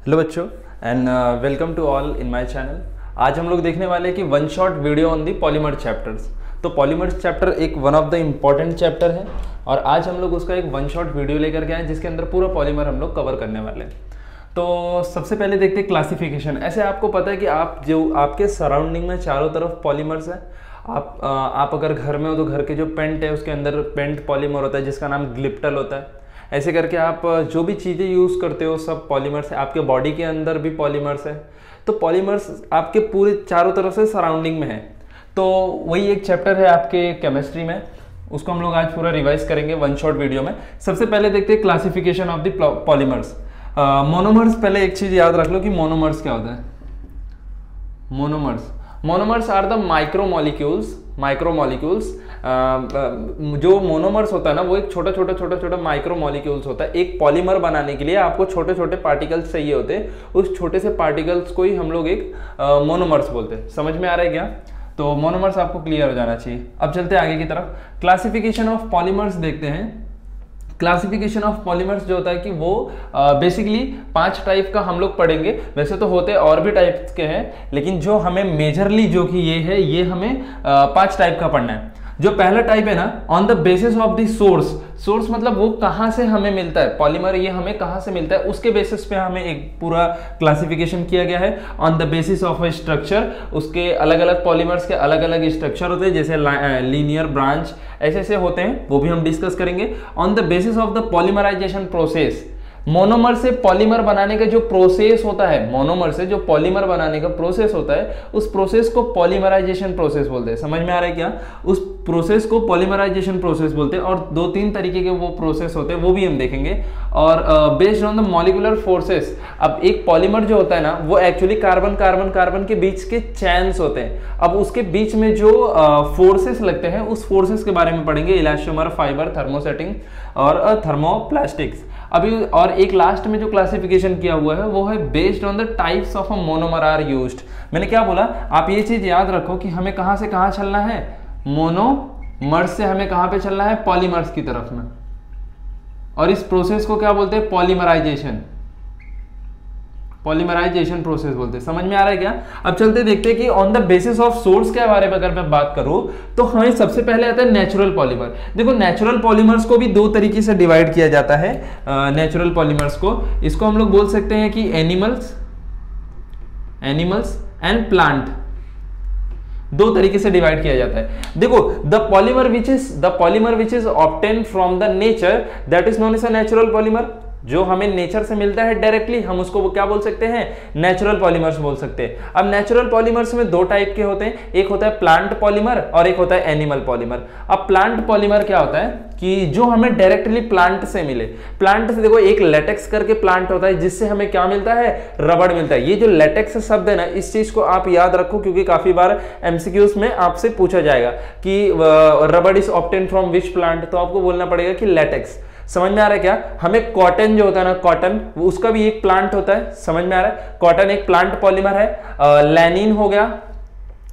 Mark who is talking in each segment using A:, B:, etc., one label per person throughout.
A: Hello बच्चों and welcome to all in my channel. आज हम लोग देखने वाले हैं कि one shot video on the polymer chapters. तो पॉलीमर्स चैप्टर एक one of the important chapter है और आज हम लोग उसका एक वन शॉट वीडियो लेकर के आए जिसके अंदर पूरा पॉलीमर हम लोग कवर करने वाले हैं। तो सबसे पहले देखते हैं क्लासिफिकेशन। ऐसे आपको पता है कि आपके सराउंडिंग में चारों तरफ पॉलीमर्स है। आप अगर घर में हो तो घर के जो पेंट है उसके अंदर पेंट पॉलीमर होता है जिसका नाम ग्लिप्टल होता है। ऐसे करके आप जो भी चीज़ें यूज़ करते हो सब पॉलीमर्स है। आपके बॉडी के अंदर भी पॉलीमर्स है। तो पॉलीमर्स आपके पूरे चारों तरफ से सराउंडिंग में है। तो वही एक चैप्टर है आपके केमिस्ट्री में, उसको हम लोग आज पूरा रिवाइज करेंगे वन शॉट वीडियो में। सबसे पहले देखते हैं classification of the polymers. Monomers, पहले एक चीज़ याद रख लो कि मोनोमर्स क्या होता है। Monomers are the micromolecules. जो मोनोमर्स होता है ना वो एक छोटा माइक्रोमोलिक्यूल्स होता है। एक पॉलीमर बनाने के लिए आपको छोटे छोटे पार्टिकल्स चाहिए होते हैं। उस छोटे से पार्टिकल्स को ही हम लोग एक मोनोमर्स बोलते हैं। समझ में आ रहा है क्या? तो मोनोमर्स आपको क्लियर हो जाना चाहिए। अब चलते हैं आगे की तरफ। क्लासिफिकेशन ऑफ पॉलीमर्स देखते हैं। क्लासिफिकेशन ऑफ पॉलीमर्स जो होता है कि वो बेसिकली 5 टाइप का हम लोग पढ़ेंगे। वैसे तो होते और भी टाइप के हैं लेकिन जो हमें मेजरली जो कि ये है ये हमें 5 टाइप का पढ़ना है। जो पहला टाइप है ना, on the basis of the source मतलब वो कहाँ से हमें मिलता है पॉलीमर, ये हमें कहाँ से मिलता है उसके बेसिस पे हमें एक पूरा क्लासिफिकेशन किया गया है। On the basis of A structure, उसके अलग अलग पॉलीमर्स के अलग अलग स्ट्रक्चर होते हैं जैसे लीनियर, ब्रांच, ऐसे होते हैं, वो भी हम डिस्कस करेंगे। On the basis of the polymerization process, monomer से पॉलीमर बनाने का जो प्रोसेस होता है, मोनोमर से जो पॉलीमर बनाने का प्रोसेस होता है उस प्रोसेस को पॉलीमराइजेशन प्रोसेस बोलते हैं। समझ में आ रहा है क्या? उस प्रोसेस को पॉलीमराइजेशन प्रोसेस बोलते हैं और 2-3 तरीके के वो प्रोसेस होते हैं, वो भी हम देखेंगे। और based on the molecular forces, अब एक पॉलीमर जो होता है ना वो एक्चुअली कार्बन के बीच के चैन्स होते हैं। अब उसके बीच में जो फोर्सेस लगते हैं उस फोर्सेस के बारे में पढ़ेंगे। इलास्टोमर, फाइबर, थर्मोसेटिंग और थर्मोप्लास्टिक्स। अभी और एक लास्ट में जो क्लासिफिकेशन किया हुआ है वो है based on the types of a monomer are used. मैंने क्या बोला, आप ये चीज याद रखो कि हमें कहां से कहां चलना है। मोनोमर्स से हमें कहां पे चलना है? पॉलीमर्स की तरफ में। और इस प्रोसेस को क्या बोलते हैं? पॉलीमराइजेशन प्रोसेस बोलते हैं। समझ में आ रहा है क्या? अब चलते देखते हैं कि on the basis of source के बारे में अगर मैं बात करूं तो हमें सबसे पहले आता है नेचुरल पॉलीमर। देखो नेचुरल पॉलीमर्स को भी 2 तरीके से डिवाइड किया जाता है। नेचुरल पॉलीमर्स को, इसको हम लोग बोल सकते हैं कि एनिमल्स एंड प्लांट, 2 तरीके से डिवाइड किया जाता है। देखो the polymer which is obtain from the nature that is known as a natural polymer. जो हमें नेचर से मिलता है डायरेक्टली, हम उसको क्या बोल सकते हैं? नेचुरल पॉलीमर्स बोल सकते हैं। अब नेचुरल पॉलीमर्स में 2 टाइप के होते हैं, एक होता है प्लांट पॉलीमर और एक होता है एनिमल पॉलीमर। अब प्लांट पॉलीमर क्या होता है कि जो हमें डायरेक्टली प्लांट से मिले। प्लांट से देखो एक लेटेक्स करके प्लांट होता है जिससे हमें क्या मिलता है? रबड़ मिलता है। ये जो लेटेक्स शब्द है ना, इस चीज को आप याद रखो क्योंकि काफी बार एमसीक्यूज में आपसे पूछा जाएगा कि रबड़ is obtain from which plant, तो आपको बोलना पड़ेगा कि लेटेक्स। समझ में आ रहा है क्या? हमें कॉटन जो होता है ना, कॉटन उसका भी एक प्लांट होता है। समझ में आ रहा है? कॉटन एक प्लांट पॉलीमर है। लैनिन हो गया,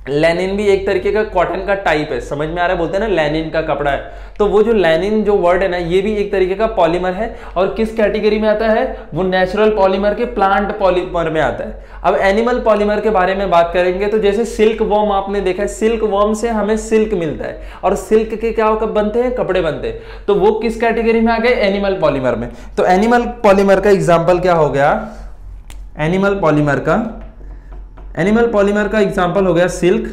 A: लैनिन भी एक तरीके का कॉटन का टाइप है। समझ में आ रहा है? बोलते हैं ना लैनिन का कपड़ा है, तो वो जो लैनिन जो वर्ड है ना ये भी एक तरीके का पॉलीमर है। और किस कैटेगरी में आता है? वो नेचुरल पॉलीमर के प्लांट पॉलीमर में आता है। अब एनिमल पॉलीमर के बारे में बात करेंगे तो जैसे सिल्क वॉर्म आपने देखा है, सिल्क वॉर्म से हमें सिल्क मिलता है और सिल्क के क्या बनते हैं? कपड़े बनते हैं। तो वो किस कैटेगरी में आ गए? एनिमल पॉलीमर में। तो एनिमल पॉलीमर का एग्जाम्पल क्या हो गया? एनिमल पॉलीमर का एग्जाम्पल हो गया सिल्क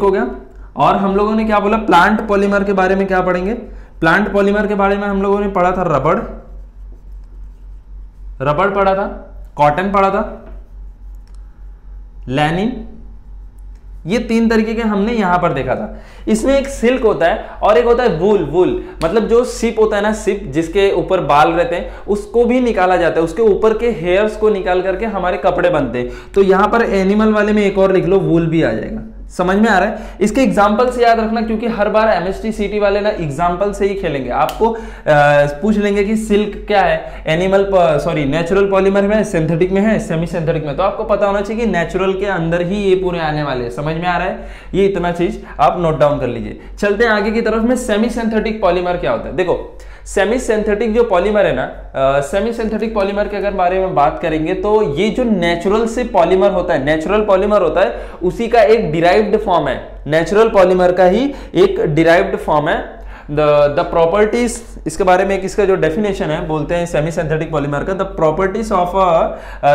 A: हो गया। और हम लोगों ने क्या बोला? प्लांट पॉलीमर के बारे में क्या पढ़ेंगे? प्लांट पॉलीमर के बारे में हम लोगों ने पढ़ा था रबड़ पढ़ा था, कॉटन पढ़ा था, लैनिन, ये 3 तरीके के हमने यहां पर देखा था। इसमें एक सिल्क होता है और एक होता है वूल मतलब जो सिप होता है ना, सिप जिसके ऊपर बाल रहते हैं उसको भी निकाला जाता है। उसके ऊपर के हेयर्स को निकाल करके हमारे कपड़े बनते हैं। तो यहां पर एनिमल वाले में एक और लिख लो, वूल भी आ जाएगा। समझ में आ रहा है? इसके एग्जाम्पल से याद रखना क्योंकि हर बार एमएसटी सीटी वाले ना एग्जाम्पल से ही खेलेंगे। आपको पूछ लेंगे कि सिल्क क्या है, नेचुरल पॉलीमर में, सिंथेटिक में है, सेमी सिंथेटिक में, तो आपको पता होना चाहिए कि नेचुरल के अंदर ही ये पूरे आने वाले हैं। समझ में आ रहा है? ये इतना चीज आप नोट डाउन कर लीजिए। चलते हैं आगे की तरफ में। सेमी सिंथेटिक पॉलीमर क्या होता है? देखो सेमी सिंथेटिक जो पॉलीमर है ना, सेमी सिंथेटिक पॉलीमर के अगर बारे में बात करेंगे तो ये जो नेचुरल से पॉलीमर होता है, नेचुरल पॉलीमर होता है, उसी का एक डिराइव्ड फॉर्म है, नेचुरल पॉलीमर का ही एक डिराइव्ड फॉर्म है। द प्रॉपर्टीज, इसके बारे में इसका जो डेफिनेशन है बोलते हैं सेमी सिंथेटिक पॉलीमर का, the properties of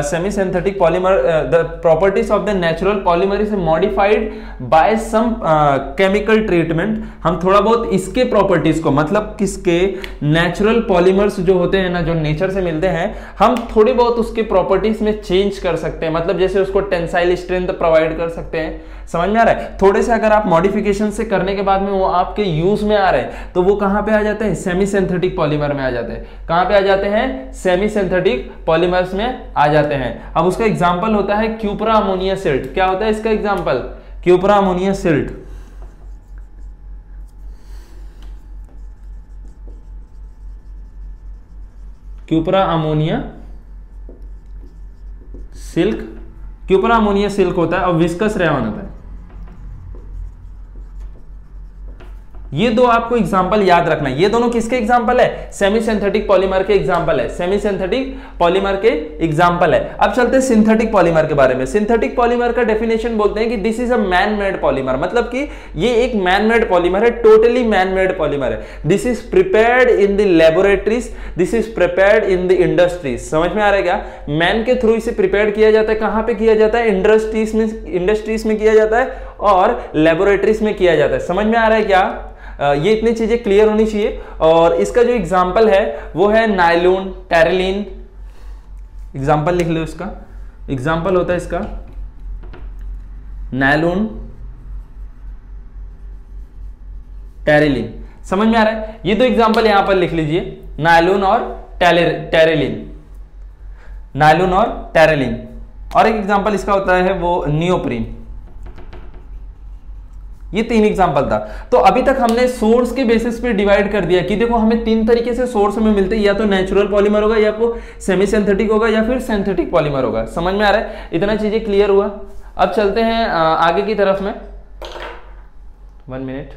A: semi synthetic polymer, the properties of the natural polymer is modified by some chemical treatment. हम थोड़ा बहुत इसके प्रॉपर्टीज को, मतलब किसके, नेचुरल पॉलीमर्स जो होते हैं ना, जो नेचर से मिलते हैं, हम थोड़ी बहुत उसके प्रॉपर्टीज में चेंज कर सकते हैं। मतलब जैसे उसको टेंसाइल स्ट्रेंथ प्रोवाइड कर सकते हैं, समझ में आ रहा है। थोड़े से अगर आप मॉडिफिकेशन से करने के बाद में वो आपके यूज में आ रहे हैं तो वो कहां पे आ जाते हैं, सेमी सिंथेटिक पॉलीमर में आ जाते हैं। कहां पे आ जाते हैं, सेमी सिंथेटिक पॉलीमर्स में आ जाते हैं। अब उसका एग्जांपल होता है क्यूपरा अमोनिया सिल्ट। क्या होता है इसका example, cupra ammonia silk. Cupra ammonia silk, cupra ammonia silk होता है और विस्कस रेयॉन होता है। ये दो आपको एग्जांपल याद रखना है। ये दोनों किसके एग्जांपल है, सेमी सिंथेटिक पॉलीमर के एग्जांपल है, सेमी सिंथेटिक पॉलीमर के एग्जांपल है। अब चलते हैं सिंथेटिक पॉलीमर के बारे में। सिंथेटिक पॉलीमर का डेफिनेशन बोलते हैं कि this is a man made polymer, मतलब कि ये एक मैन मेड पॉलीमर है, टोटली मैन मेड पॉलीमर है। This is prepared in the laboratories, this is prepared in the industries. समझ में आ रहा है क्या, मैन के थ्रू इसे प्रिपेयर किया जाता है। कहां पे किया जाता है, इंडस्ट्रीज में किया जाता है और लैबोरेटरीज में किया जाता है। समझ में आ रहा है क्या, ये इतनी चीजें क्लियर होनी चाहिए। और इसका जो एग्जाम्पल है वो है नायलॉन, टेरेलिन। एग्जाम्पल लिख लो इसका, एग्जाम्पल होता है इसका नायलॉन, टेरेलिन। समझ में आ रहा है, ये दो एग्जाम्पल यहां पर लिख लीजिए, नायलॉन और टेरेलिन, नायलॉन और टेरेलिन। और एक एग्जाम्पल इसका होता है वो नियोप्रीन। ये तीन एग्जांपल था। तो अभी तक हमने सोर्स के बेसिस पे डिवाइड कर दिया कि देखो हमें तीन तरीके से सोर्स में मिलते हैं, या तो नेचुरल पॉलीमर होगा, या वो सेमी सिंथेटिक होगा, या फिर सिंथेटिक पॉलीमर होगा। समझ में आ रहा है, इतना चीजें क्लियर हुआ। अब चलते हैं आगे की तरफ में, 1 मिनट।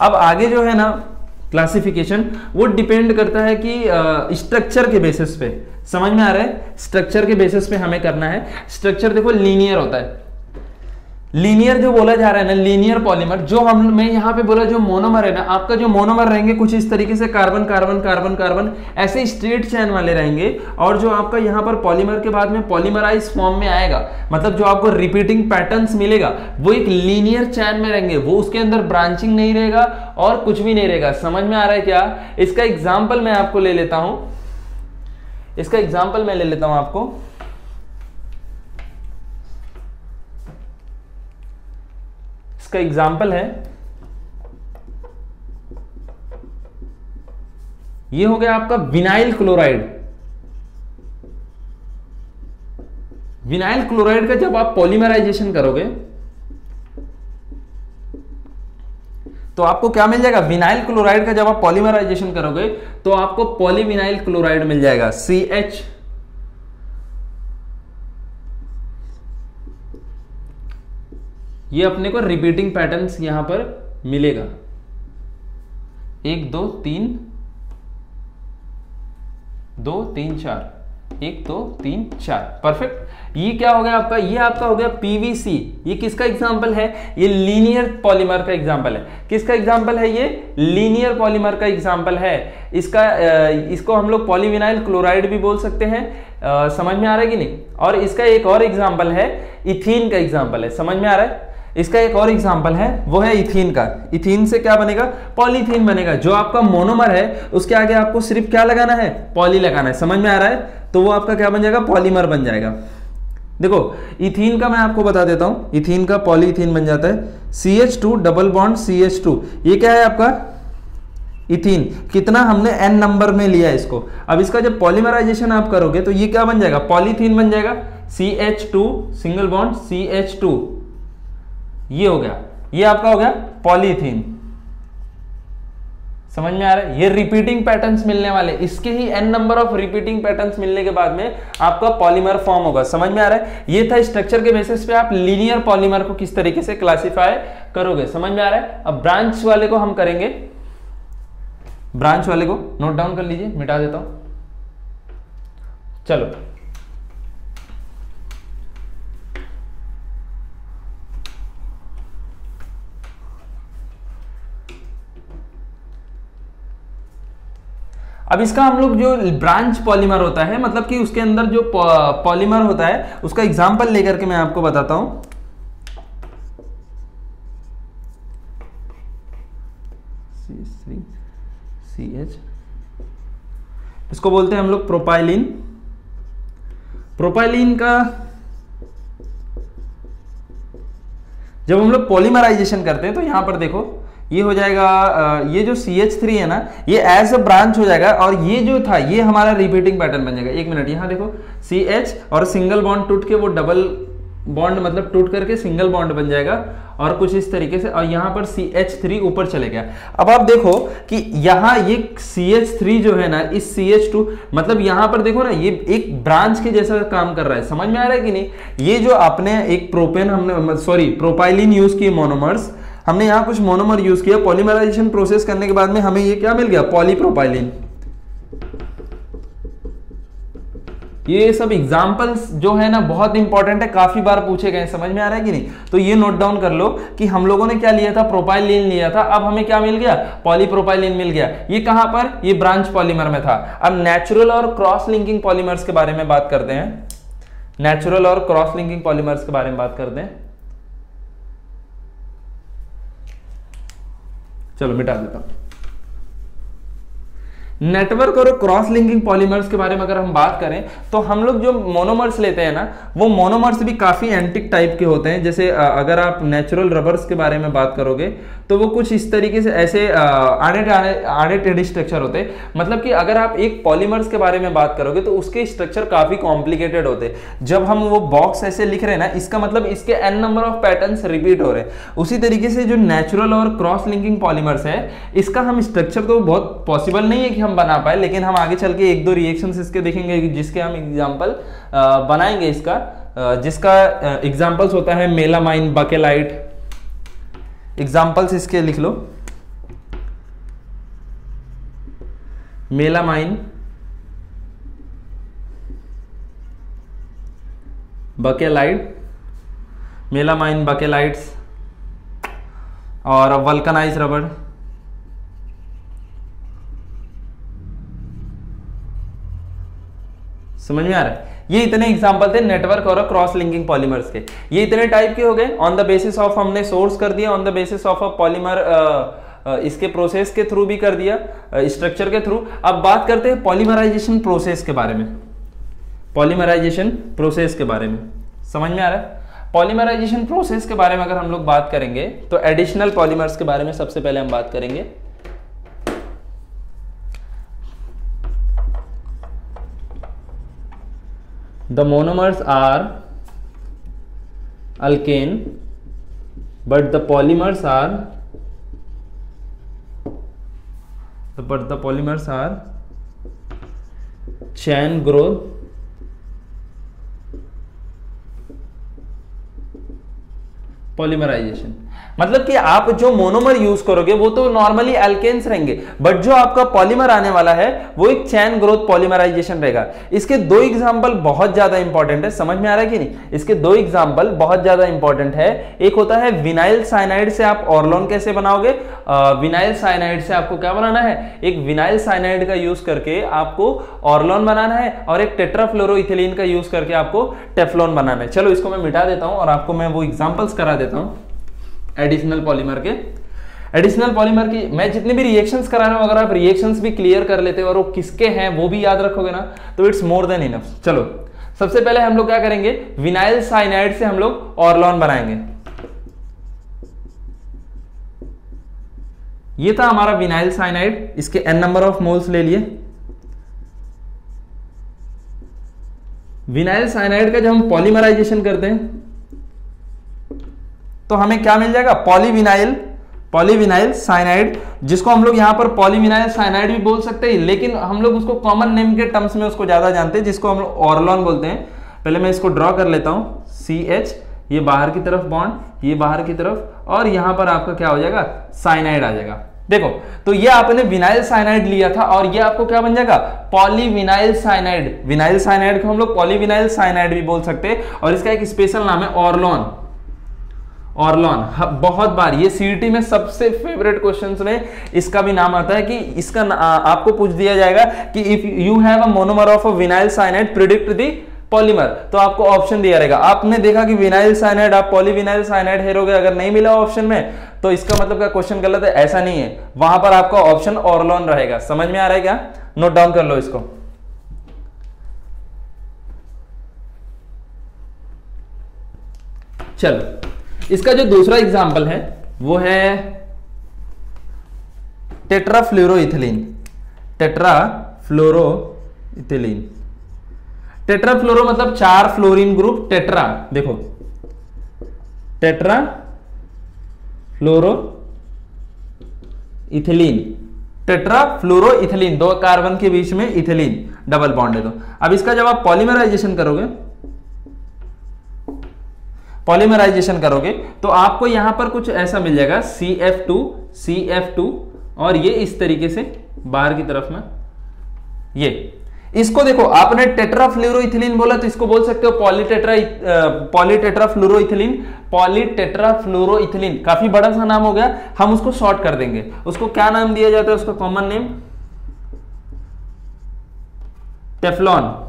A: अब आगे जो है ना क्लासिफिकेशन, वो डिपेंड करता है कि स्ट्रक्चर के बेसिस पे। समझ में आ रहा है, स्ट्रक्चर के बेसिस पे हमें करना है। स्ट्रक्चर देखो लीनियर होता है, लीनियर जो बोला जा रहा है ना, लीनियर पॉलीमर, जो मैं यहां पे बोला जो मोनोमर है ना, आपका जो मोनोमर रहेंगे कुछ इस तरीके से, कार्बन कार्बन कार्बन कार्बन, ऐसे स्ट्रेट चेन वाले रहेंगे। और जो आपका यहां पर पॉलीमर के बाद में पॉलीमराइज फॉर्म में आएगा, मतलब जो आपको रिपीटिंग पैटर्न्स मिलेगा वो एक लीनियर चेन में रहेंगे, वो उसके अंदर ब्रांचिंग नहीं रहेगा और कुछ भी नहीं रहेगा। समझ में आ रहा है क्या, इसका एग्जाम्पल मैं आपको ले लेता हूं, इसका एग्जाम्पल मैं ले लेता हूं आपको। इसका एग्जाम्पल है, ये हो गया आपका विनाइल क्लोराइड। विनाइल क्लोराइड का जब आप पॉलीमराइजेशन करोगे तो आपको क्या मिल जाएगा, विनाइल क्लोराइड का जब आप पॉलीमराइजेशन करोगे तो आपको पॉलीविनाइल क्लोराइड मिल जाएगा, CH। ये अपने को रिपीटिंग पैटर्न्स यहां पर मिलेगा, 1 2 3 2 3 4, 1 2 3 4, परफेक्ट। ये क्या हो गया आपका, ये आपका हो गया PVC। ये किसका एग्जांपल है, ये लीनियर पॉलीमर का एग्जांपल है। किसका एग्जांपल है, ये लीनियर पॉलीमर का एग्जांपल है। इसको हम लोग पॉलीविनाइल क्लोराइड भी बोल सकते हैं। समझ में आ रहा है कि नहीं। और इसका एक और एग्जांपल है, इथीन का एग्जांपल है। समझ में आ रहा है, इसका एक और एग्जांपल है, वो है इथीन का। इथीन से क्या बनेगा, पॉलीथीन बनेगा। जो आपका मोनोमर है उसके आगे आपको सिर्फ क्या लगाना है, पॉली लगाना है। समझ में आ रहा है, तो वो आपका क्या बन जाएगा, पॉलीमर बन जाएगा। देखो इथीन का मैं आपको बता देता हूं, इथीन का पॉलीथीन बन जाता है, CH2 डबल बॉन्ड CH2। ये क्या है आपका इथीन। कितना हमने N नंबर में लिया है इसको। अब इसका जब पॉलीमराइजेशन आप करोगे तो ये क्या बन जाएगा, पॉलीथीन बन जाएगा, CH2 सिंगल बॉन्ड CH2। ये हो गया, ये आपका हो गया पॉलीथीन। समझ में आ रहा है, ये रिपीटिंग पैटर्न्स मिलने वाले, इसके ही n number of repeating patterns मिलने के बाद में आपका पॉलीमर फॉर्म होगा। समझ में आ रहा है, ये था स्ट्रक्चर के बेसिस पे आप लीनियर पॉलीमर को किस तरीके से क्लासिफाई करोगे। समझ में आ रहा है। अब ब्रांच वाले को हम करेंगे, ब्रांच वाले को नोट डाउन कर लीजिए, मिटा देता हूं। चलो अब इसका हम लोग जो ब्रांच पॉलीमर होता है, मतलब कि उसके अंदर जो पॉलीमर होता है उसका एग्जांपल लेकर के मैं आपको बताता हूं। CH इसको बोलते हैं हम लोग प्रोपाइलिन। प्रोपाइलिन का जब हम लोग पॉलीमराइजेशन करते हैं तो यहां पर देखो ये हो जाएगा, ये जो CH3 है ना ये एज अ ब्रांच हो जाएगा, और ये जो था ये हमारा रिपीटिंग पैटर्न बन जाएगा। एक मिनट, यहां देखो CH और सिंगल बॉन्ड टूट के वो डबल बॉन्ड मतलब टूट करके सिंगल बॉन्ड बन जाएगा, और कुछ इस तरीके से, और यहां पर CH3 ऊपर चले गया। अब आप देखो कि यहां ये CH3 जो है ना इस CH2 मतलब यहां पर देखो ना ये एक ब्रांच के जैसा काम कर रहा है। समझ में आ रहा है कि नहीं? ये जो आपने एक प्रोपाइलिन यूज किए मोनोमर्स, हमने यहां कुछ मोनोमर यूज किया, पॉलीमराइजेशन प्रोसेस करने के बाद में हमें ये क्या मिल गया, पॉलीप्रोपाइलिन। ये सब एग्जांपल्स जो है ना बहुत इंपॉर्टेंट है, काफी बार पूछे गए। समझ में आ रहा है कि नहीं? तो ये नोट डाउन कर लो कि हम लोगों ने क्या लिया था, प्रोपाइलिन लिया था, अब हमें क्या मिल गया, पॉलीप्रोपाइलिन मिल गया। ये कहां पर, ये ब्रांच पॉलीमर में था। अब नेचुरल और क्रॉस लिंकिंग पॉलीमर्स के बारे में बात करते हैं। नेचुरल और क्रॉस लिंकिंग पॉलीमर्स के बारे में बात करते हैं। चलो मिटा देता हूं। नेटवर्क और क्रॉस लिंकिंग पॉलीमर्स के बारे में अगर हम बात करें तो हम लोग जो मोनोमर्स लेते हैं ना वो मोनोमर्स भी काफी एंटिक टाइप के होते हैं। जैसे अगर आप नेचुरल रबर्स के बारे में बात करोगे तो वो कुछ इस तरीके से ऐसे आड़े टेढ़े स्ट्रक्चर होते हैं। मतलब कि अगर आप एक पॉलीमर्स के बारे में बात करोगे तो उसके स्ट्रक्चर काफी कॉम्प्लिकेटेड होते हैं। जब हम वो बॉक्स ऐसे लिख रहे हैं ना, इसका मतलब इसके n number of patterns repeat हो रहे हैं। उसी तरीके से जो नेचुरल और क्रॉस लिंकिंग पॉलीमर्स है, इसका हम स्ट्रक्चर तो बहुत पॉसिबल नहीं है कि हम बना पाए, लेकिन हम आगे चल के एक दो रिएक्शंस इसके देखेंगे जिसके हम एग्जांपल बनाएंगे इसका, जिसका एग्जांपल्स होता है मेलामाइन, बकेलाइट। एग्जांपल्स इसके लिख लो, मेलामाइन, बकेलाइट, मेलामाइन, बकेलाइट्स और वल्कनाइज रबड़। समझ में आ रहा है? ये इतने एग्जांपल थे नेटवर्क और क्रॉस लिंकिंग पॉलीमर्स के। ये इतने टाइप के हो गए। ऑन द बेसिस ऑफ हमने सोर्स कर दिया, on the basis of a polymer इसके प्रोसेस के थ्रू भी कर दिया, स्ट्रक्चर के थ्रू। अब बात करते हैं पॉलीमराइजेशन प्रोसेस के बारे में। पॉलीमराइजेशन प्रोसेस के बारे में समझ में आ रहा है? पॉलीमराइजेशन प्रोसेस के बारे में अगर हम लोग बात करेंगे तो एडिशनल पॉलीमर्स के बारे में सबसे पहले हम बात करेंगे। The monomers are alkane, but the polymers are chain growth polymerization. मतलब कि आप जो मोनोमर यूज करोगे वो तो नॉर्मली एल्केन्स रहेंगे, बट जो आपका पॉलीमर आने वाला है वो एक चैन ग्रोथ पॉलीमराइजेशन रहेगा। इसके दो एग्जांपल बहुत ज्यादा इंपॉर्टेंट है। समझ में आ रहा है कि नहीं? इसके दो एग्जांपल बहुत ज्यादा इंपॉर्टेंट है। एक होता है विनाइल साइनाइड से आप ऑर्लोन कैसे बनाओगे। विनाइल साइनाइड से आपको क्या बनाना है, एक विनाइल साइनाइड का यूज करके आपको ऑर्लोन बनाना है, और एक टेट्राफ्लोरोइथिलीन का यूज करके आपको टेफ्लॉन बनाना है। चलो इसको मैं मिटा देता हूं और आपको मैं वो एग्जांपल्स करा देता हूं एडिशनल पॉलीमर के। एडिशनल पॉलीमर की मैं जितने भी रिएक्शंस करा रहा हूं, अगर आप रिएक्शंस भी क्लियर कर लेते हो और वो किसके हैं वो भी याद रखोगे ना तो इट्स मोर देन इनफ। चलो सबसे पहले हम लोग क्या करेंगे, विनाइल साइनाइड से हम लोग ऑर्लोन बनाएंगे। ये था हमारा विनाइल साइनाइड, इसके n नंबर ऑफ मोल्स ले लिए। विनाइल साइनाइड का जब हम पॉलीमराइजेशन करते हैं तो हमें क्या मिल जाएगा, पॉलीविनाइल साइनाइड, जिसको हम लोग यहां पर पॉलीविनाइल साइनाइड भी बोल सकते हैं, लेकिन हम लोग उसको कॉमन नेम के टर्म्स में उसको ज्यादा जानते हैं, जिसको हम लोग ऑर्लोन बोलते हैं। पहले मैं इसको ड्रॉ कर लेता हूं, CH, ये बाहर की तरफ बॉन्ड, ये बाहर की तरफ, और यहां पर आपका क्या हो जाएगा, साइनाइड आ जाएगा। देखो, तो ये आपने विनाइल साइनाइड लिया था और ये आपको क्या बन जाएगा, पॉलीविनाइल साइनाइड। विनाइल साइनाइड को हम लोग पॉलीविनाइल साइनाइड भी बोल सकते हैं और इसका एक स्पेशल नाम है ऑर्लोन। ऑर्लोन बहुत बार ये सीईटी में सबसे फेवरेट क्वेश्चंस में इसका भी नाम आता है कि इसका आपको पूछ दिया जाएगा कि if you have a monomer of a vinyl cyanide predict the polymer, तो आपको ऑप्शन दिया रहेगा। आपने देखा कि विनाइल साइनाइड, आप पॉलीविनाइल साइनाइड हेरोगे, अगर नहीं मिला ऑप्शन में तो इसका मतलब क्या क्वेश्चन गलत है, ऐसा नहीं है। वहां पर आपका ऑप्शन ऑर्लोन रहेगा। समझ में आ रहा है क्या? नोट डाउन कर लो इसको। चलो, इसका जो दूसरा एग्जाम्पल है वो है टेट्राफ्लोरोइथिलीन। टेट्राफ्लोरोइथिलीन, टेट्राफ्लोरो मतलब 4 फ्लोरीन ग्रुप, टेट्रा, देखो टेट्रा फ्लोरो इथिलीन, टेट्रा फ्लोरो इथिलीन, 2 कार्बन के बीच में इथिलीन डबल बॉन्ड है। तो अब इसका जब आप पॉलीमराइजेशन करोगे तो आपको यहां पर कुछ ऐसा मिल जाएगा CF2 और ये इस तरीके से बाहर की तरफ में ये, इसको देखो आपने टेट्राफ्लोरोइथिलीन बोला तो इसको बोल सकते हो पॉलीटेट्राफ्लोरोइथिलीन। काफी बड़ा सा नाम हो गया, हम उसको शॉर्ट कर देंगे। उसको क्या नाम दिया जाता है, उसका कॉमन नेम टेफ्लॉन।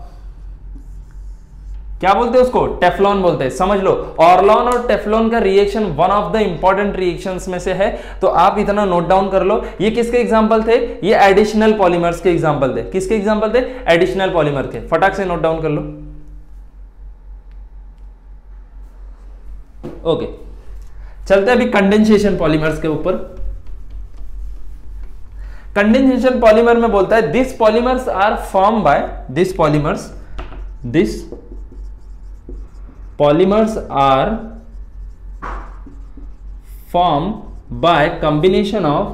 A: क्या बोलते हैं उसको? टेफ्लॉन बोलते हैं। समझ लो, ऑर्लोन और टेफ्लॉन का reaction one of the important reactions में से है, तो आप इतना नोट डाउन कर लो। ये किसके एग्जांपल थे? ये एडिशनल पॉलीमर्स के एग्जांपल थे। किसके एग्जांपल थे? एडिशनल पॉलीमर के। फटाक से नोट डाउन कर लो। ओके, चलते हैं अभी कंडेंसेशन पॉलीमर्स के ऊपर। कंडेंसेशन पॉलीमर में बोलता है this polymers are form by this polymers are formed by combination of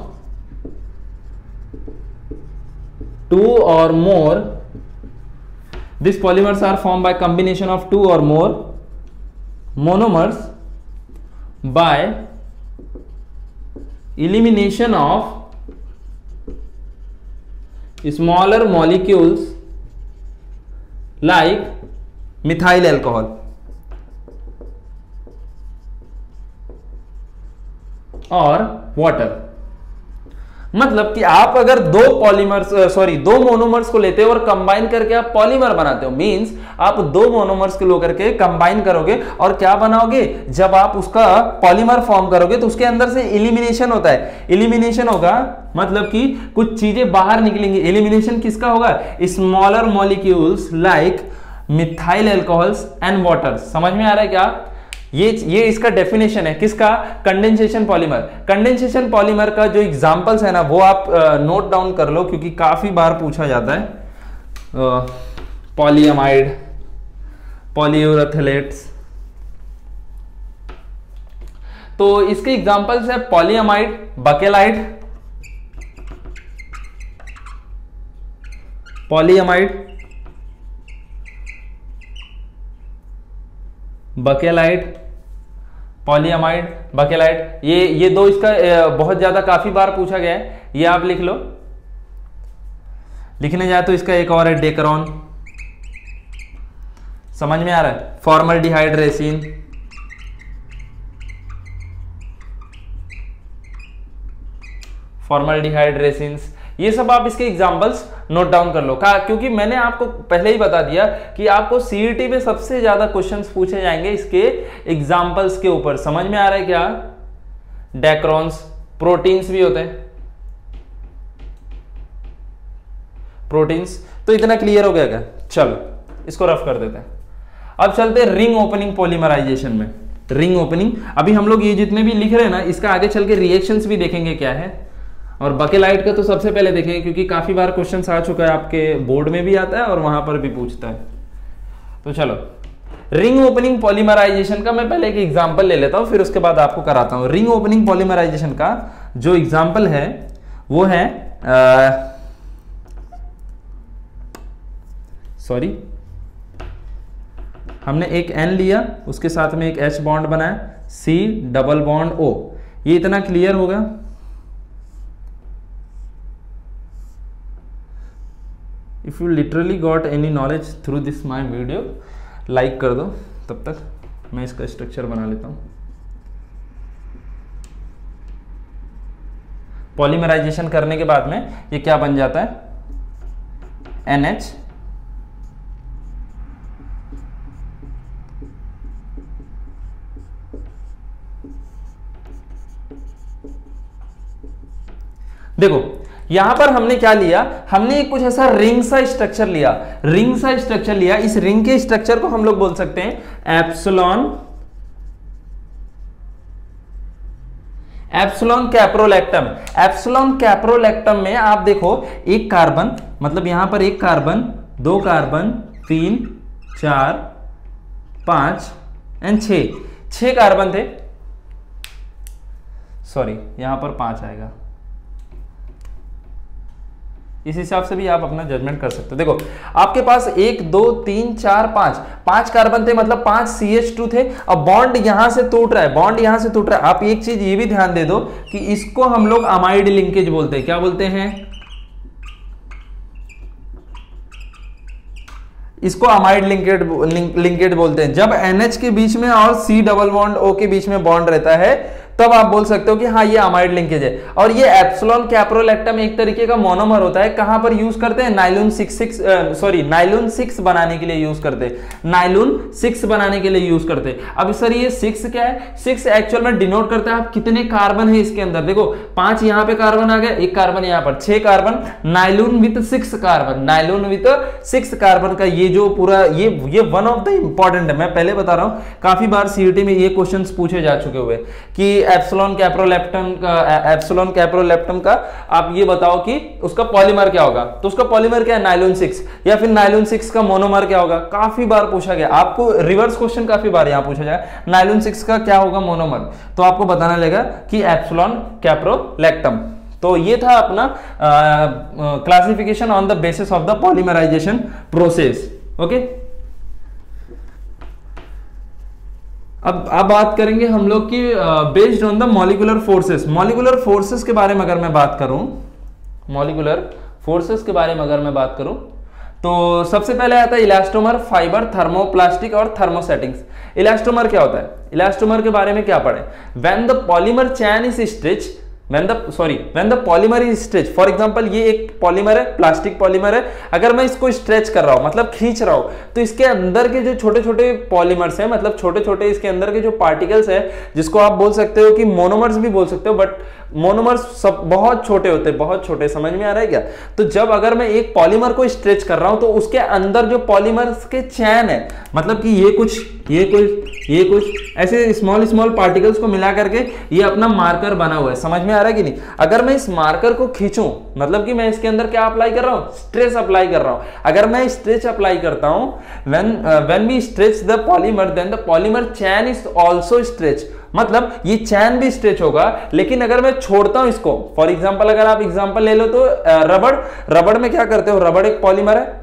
A: 2 or more. These polymers are formed by combination of 2 or more monomers by elimination of smaller molecules like methyl alcohol और water. मतलब कि आप अगर दो monomers को लेते हो और कंबाइन करके आप पॉलीमर बनाते हो, मींस आप 2 मोनोमर्स को लेकर के कंबाइन करोगे और क्या बनाओगे, जब आप उसका पॉलीमर फॉर्म करोगे तो उसके अंदर से एलिमिनेशन होता है। एलिमिनेशन होगा मतलब कि कुछ चीजें बाहर निकलेंगी। एलिमिनेशन किसका होगा? Smaller molecules like methyl alcohols and water. समझ में आ रहा है क्या? ये इसका डेफिनेशन है किसका? Condensation polymer. कंडेंसेशन पॉलीमर का जो एग्जांपल्स है ना वो आप नोट डाउन कर लो, क्योंकि काफी बार पूछा जाता है। पॉलीअमाइड, पॉलीयूरेथलेट्स, तो इसके एग्जांपल्स है पॉलीअमाइड, बकेलाइट, पॉलीअमाइड, बकेलाइट, पॉलीअमाइड, बकेलाइट। ये 2 इसका बहुत ज्यादा काफी बार पूछा गया है, ये आप लिख लो। लिखने जाए तो इसका एक और है डेकरॉन। समझ में आ रहा है? फॉर्मल्डिहाइड रेसिन, फॉर्मल्डिहाइड रेसिन्स, ये सब आप इसके एग्जांपल्स नोट डाउन कर लो। क्योंकि मैंने आपको पहले ही बता दिया कि आपको सीईटी में सबसे ज्यादा क्वेश्चंस पूछे जाएंगे इसके एग्जांपल्स के ऊपर। समझ में आ रहा है क्या? डेक्रॉन्स, प्रोटीन्स भी होते हैं, प्रोटीन्स। तो इतना क्लियर हो गया क्या? चलो इसको रफ कर देते हैं। अब चलते हैं रिंग ओपनिंग पॉलीमराइजेशन में। रिंग ओपनिंग, अभी हम लोग ये जितने भी लिख रहे हैं ना, इसका आगे चल के रिएक्शंस भी देखेंगे क्या है। और बकेलाइट का तो सबसे पहले देखेंगे, क्योंकि काफी बार क्वेश्चन आ चुका है, आपके बोर्ड में भी आता है और वहां पर भी पूछता है। तो चलो, रिंग ओपनिंग पॉलीमराइजेशन का मैं पहले एक एग्जांपल ले लेता हूं, फिर उसके बाद आपको कराता हूं। रिंग ओपनिंग पॉलीमराइजेशन का जो एग्जांपल है वो है हमने एक N लिया, उसके साथ में एक H बॉन्ड बनाया, C डबल बॉन्ड O। ये इतना क्लियर होगा? If you literally got any knowledge through this my video, like कर दो। तब तक मैं इसका स्ट्रक्चर बना लेता हूँ। पॉलीमराइजेशन करने के बाद में ये क्या बन जाता है, NH देखो यहां पर हमने क्या लिया, हमने कुछ ऐसा रिंग सा स्ट्रक्चर लिया, रिंग सा स्ट्रक्चर लिया। इस रिंग के स्ट्रक्चर को हम लोग बोल सकते हैं epsilon, epsilon caprolactam. Epsilon caprolactam में आप देखो एक कार्बन, मतलब यहां पर एक कार्बन, दो कार्बन, 3 4 5 एंड 6 कार्बन थे, सॉरी यहां पर 5 आएगा। इस हिसाब से भी आप अपना जजमेंट कर सकते हो। देखो आपके पास 1 2 3 4 5 कार्बन थे, मतलब 5 CH2 थे। अब बॉन्ड यहां से टूट रहा है, बॉन्ड यहां से टूट रहा है। आप एक चीज ये भी ध्यान दे दो कि इसको हम लोग अमाइड लिंकेज बोलते हैं। क्या बोलते हैं, इसको अमाइड लिंकेज बोलते हैं। जब NH के बीच में और C डबल बॉन्ड O के बीच में बॉन्ड रहता है, तब आप बोल सकते हो कि हाँ ये अमाइड लिंकेज है। और ये एप्सिलॉन कैप्रोलैक्टम एक तरीके का मोनोमर होता है। कहां पर यूज करते हैं, नाइलॉन 6 बनाने के लिए यूज करते हैं, नाइलॉन 6 बनाने के लिए यूज करते हैं। अब सर ये 6 क्या है, 6 एक्चुअल में डिनोट करता है आप कितने कार्बन है इसके अंदर। देखो 5 यहां पे कार्बन आ गया, एक कार्बन यहां पर, 6 carbon, nylon with 6 carbon, nylon with 6 carbon का ये जो पूरा ये वन ऑफ द इंपॉर्टेंट है। मैं पहले बता रहा हूं, काफी बार CET में ये क्वेश्चंस पूछे जा चुके हुए कि एप्सिलॉन कैप्रोलैक्टम का आप ये बताओ कि उसका पॉलीमर क्या होगा। तो उसका पॉलीमर क्या है, नाइलॉन 6, या फिर नाइलॉन 6 का मोनोमर क्या होगा। काफी बार पूछा गया, आपको रिवर्स क्वेश्चन काफी बार यहां पूछा जाएगा, नाइलॉन 6 का क्या होगा मोनोमर, तो आपको बताना लगेगा कि एप्सिलॉन कैप्रोलैक्टम। तो ये था अपना classification on the basis of the polymerization process. Okay, अब बात करेंगे हम लोग की based on the molecular forces. Molecular forces के बारे में अगर मैं बात करूं, मॉलिक्यूलर फोर्सेस के बारे में अगर मैं बात करूं, तो सबसे पहले आता है इलास्टोमर, फाइबर, थर्मोप्लास्टिक और थर्मोसेटिंग्स। इलास्टोमर क्या होता है, इलास्टोमर के बारे में क्या पढ़े, when the polymer chain is stretch, when the polymer is stretched, for example ये एक पॉलीमर है, प्लास्टिक पॉलीमर है, अगर मैं इसको स्ट्रेच कर रहा हूं, मतलब खींच रहा हूं, तो इसके अंदर के जो छोटे छोटे पॉलीमर्स हैं, मतलब छोटे छोटे इसके अंदर के जो पार्टिकल्स है, जिसको आप बोल सकते हो कि मोनोमर्स भी बोल सकते हो, बट मोनोमर्स सब बहुत छोटे होते हैं, बहुत छोटे। समझ में आ रहा है क्या। तो जब अगर मैं एक पॉलीमर को स्ट्रेच कर रहा हूं, तो उसके अंदर जो पॉलीमर्स के चैन है, मतलब कि ये कुछ ऐसे स्मॉल पार्टिकल्स को मिला करके ये अपना मार्कर बना हुआ है। समझ में आ रहा है कि नहीं। अगर मैं इस मार्कर को खींचूं, मतलब कि मैं इसके अंदर क्या अप्लाई कर रहा हूं, स्ट्रेस अप्लाई कर रहा हूं। अगर मैं स्ट्रेच अप्लाई करता हूं, when we stretch the polymer, then the polymer chain is also stretch, मतलब ये चैन भी स्ट्रेच होगा। लेकिन अगर मैं छोड़ता हूं इसको, फॉर एग्जांपल अगर आप एग्जांपल ले लो तो रबड़ में क्या करते हो, रबड़ एक पॉलीमर है।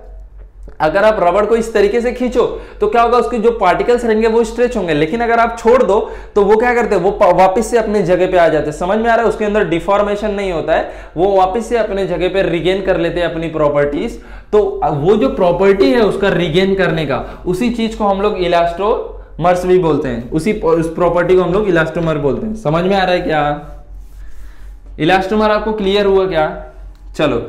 A: अगर आप रबड़ को इस तरीके से खींचो तो क्या होगा, उसके जो पार्टिकल्स रहेंगे वो स्ट्रेच होंगे। लेकिन अगर आप छोड़ दो तो वो क्या करते हैं, वो वापस से अपने जगह पे आ जाते हैं। समझ में आ रहा है, उसके अंदर डिफॉर्मेशन नहीं होता है, वो वापस से अपने जगह पे रिगेन कर लेते हैं अपनी प्रॉपर्टीज। तो वो जो प्रॉपर्टी है उसका रिगेन करने का, उसी चीज को हम लोग इलास्टोमर्स भी बोलते हैं, उस प्रॉपर्टी को हम लोग इलास्टोमर बोलते हैं। समझ में आ रहा है क्या, इलास्टोमर आपको क्लियर हुआ क्या। चलो,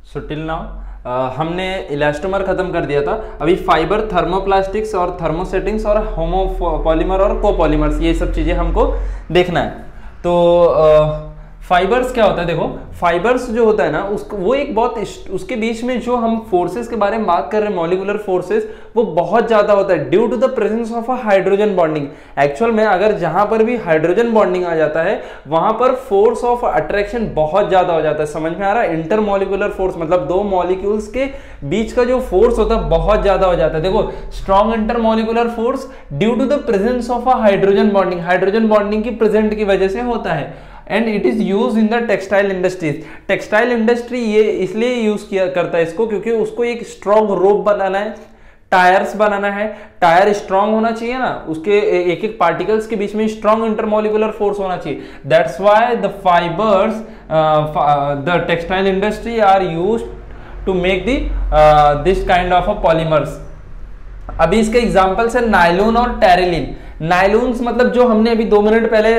A: सो टिल नाउ हमने इलास्टोमर खत्म कर दिया था। अभी फाइबर, थर्मोप्लास्टिक्स और थर्मोसेटिंग्स और होमोपॉलीमर और कोपॉलीमर्स, ये सब चीजें हमको देखना है। तो फाइबर्स क्या होता है, देखो फाइबर्स जो होता है ना, वो एक बहुत, उसके बीच में जो हम फोर्सेस के बारे में बात कर रहे हैं, मॉलिक्यूलर फोर्सेस, वो बहुत ज्यादा होता है due to the presence of a hydrogen bonding. Actual में अगर जहां पर भी हाइड्रोजन बॉन्डिंग आ जाता है, वहां पर फोर्स ऑफ अट्रैक्शन बहुत ज्यादा हो जाता है। समझ में आ रहा है, इंटरमॉलिक्यूलर फोर्स, मतलब दो मॉलिक्यूल्स के बीच का जो फोर्स होता है बहुत ज्यादा हो जाता है। देखो strong intermolecular force due to the presence of a hydrogen bonding, hydrogen bonding की प्रेजेंट की वजह से होता है। And it is use in the textile industries. Textile industry ये इसलिए यूज किया करता है इसको, क्योंकि उसको एक स्ट्रॉन्ग रोप बनाना है, टायर्स बनाना है। टायर स्ट्रॉन्ग होना चाहिए ना, उसके एक एक पार्टिकल्स के बीच में स्ट्रॉन्ग इंटरमॉलिक्यूलर फोर्स होना चाहिए। That's why the fibres, the textile industry are used to make the this kind of a polymers. अभी इसके एग्जांपल्स है नायलॉन और टेरेलिन। नायलॉन्स मतलब जो हमने अभी 2 मिनट पहले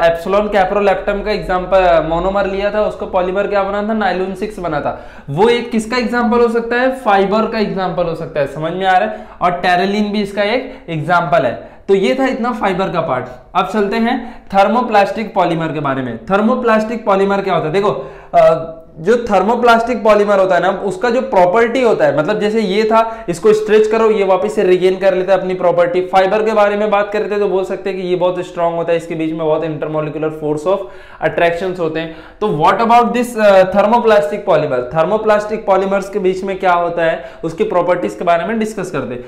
A: एप्सिलॉन कैप्रोलैक्टम का एग्जांपल मोनोमर लिया था, उसको पॉलीमर क्या बना था, नायलॉन 6 बना था। वो एक किसका एग्जांपल हो सकता है, फाइबर का एग्जांपल हो सकता है, समझ में आ रहा है। और टेरेलिन भी इसका एक एग्जांपल है। तो ये था इतना फाइबर का पार्ट। अब चलते हैं थर्मोप्लास्टिक पॉलीमर के बारे में। थर्मोप्लास्टिक पॉलीमर क्या होता है, देखो जो थर्मोप्लास्टिक पॉलीमर होता है ना, उसका जो प्रॉपर्टी होता है, मतलब जैसे ये था, इसको स्ट्रेच करो, ये वापस से रिगेन कर लेता है अपनी प्रॉपर्टी। फाइबर के बारे में बात करते हैं तो बोल सकते हैं कि ये बहुत स्ट्रांग होता है, इसके बीच में बहुत इंटरमोलिकुलर फोर्स ऑफ अट्रैक्शंस होते हैं। तो what about this thermoplastic polymer. Thermoplastic polymers के बीच में क्या होता है, उसकी प्रॉपर्टीज के बारे में डिस्कस करते हैं।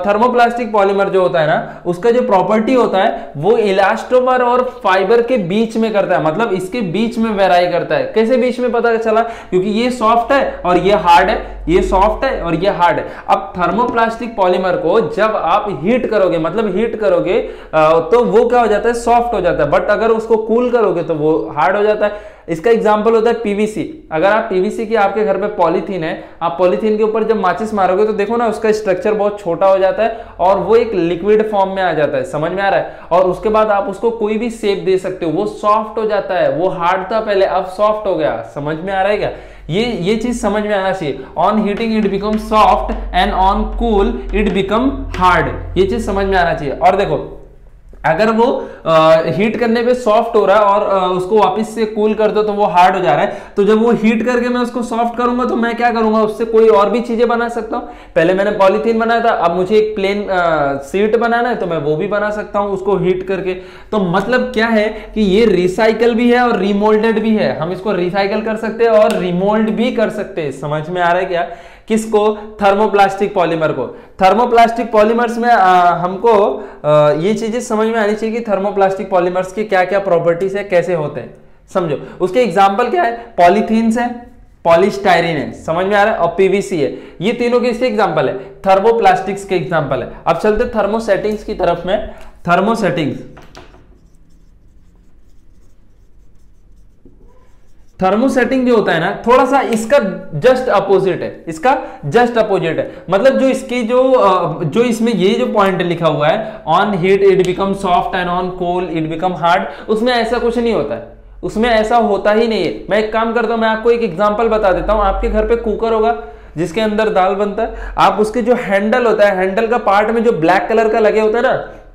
A: थर्मोप्लास्टिक पॉलीमर जो होता है ना, उसका जो प्रॉपर्टी होता है वो इलास्टोमर और फाइबर के बीच में करता है, मतलब इसके बीच में वेराई करता है। कैसे बीच में पता चला, क्योंकि ये सॉफ्ट है और ये हार्ड है, ये सॉफ्ट है और ये हार्ड है। अब थर्मोप्लास्टिक पॉलीमर को जब आप हीट करोगे, मतलब हीट करोगे तो वो क्या हो जाता है, सॉफ्ट हो जाता है। बट अगर उसको कूल करोगे तो वो हार्ड हो जाता है। इसका एग्जांपल होता है पीवीसी। अगर आप पीवीसी की, आपके घर पे पॉलीथीन है, आप पॉलीथीन के ऊपर जब माचिस मारोगे तो देखो ना, उसका स्ट्रक्चर बहुत छोटा हो जाता है और वो एक लिक्विड फॉर्म में आ जाता है, समझ में आ रहा है। और उसके बाद आप उसको कोई भी शेप दे सकते हो, वो सॉफ्ट हो जाता है। वो हार्ड था पहले, अब सॉफ्ट हो गया, समझ में आ रहा है क्या। ये चीज समझ में आना चाहिए। On heating it become soft and on cool it become hard, ये चीज समझ में आना चाहिए। और देखो, अगर वो हीट करने पे सॉफ्ट हो रहा है और उसको वापस से कूल कर दो तो वो हार्ड हो जा रहा है, तो जब वो हीट करके मैं उसको सॉफ्ट करूंगा तो मैं क्या करूंगा, उससे कोई और भी चीजें बना सकता हूं। पहले मैंने पॉलीथीन बनाया था, अब मुझे एक प्लेन सीट बनाना है तो मैं वो भी बना सकता हूं उसको हीट करके। तो मतलब क्या है कि ये रिसाइकल भी है और रिमोल्डेड भी है। हम इसको रिसाइकल कर सकते हैं और रिमोल्ड भी कर सकते हैं, समझ में आ रहा है क्या। किसको, थर्मोप्लास्टिक पॉलीमर को। थर्मोप्लास्टिक पॉलीमर्स में हमको ये चीजें समझ में आनी चाहिए कि थर्मोप्लास्टिक पॉलीमर्स की क्या क्या प्रॉपर्टीज है, कैसे होते हैं, समझो। उसके एग्जांपल क्या है, पॉलीथीन्स है, पॉलीस्टायरीन है, समझ में आ रहा है, और पीवीसी है। ये तीनों किसके एग्जांपल है, थर्मोप्लास्टिक्स के एग्जांपल है। अब चलते थर्मोसेटिंग्स की तरफ में। थर्मोसेटिंग्स, थर्मोसेटिंग जो होता है ना, थोड़ा सा इसका जस्ट अपोजिट है, इसका जस्ट अपोजिट है। मतलब जो इसकी जो इसमें ये जो पॉइंट लिखा हुआ है, on heat it become soft and on cool it become hard, उसमें ऐसा कुछ नहीं होता है, उसमें ऐसा होता ही नहीं है। मैं एक काम करता हूं, मैं आपको एक एग्जांपल बता देता हूं। आपके घर पे कुकर होगा जिसके अंदर दाल बनता है, आप उसके जो हैंडल होता है, हैंडल का पार्ट में जो ब्लैक कलर का लगे होता है ना,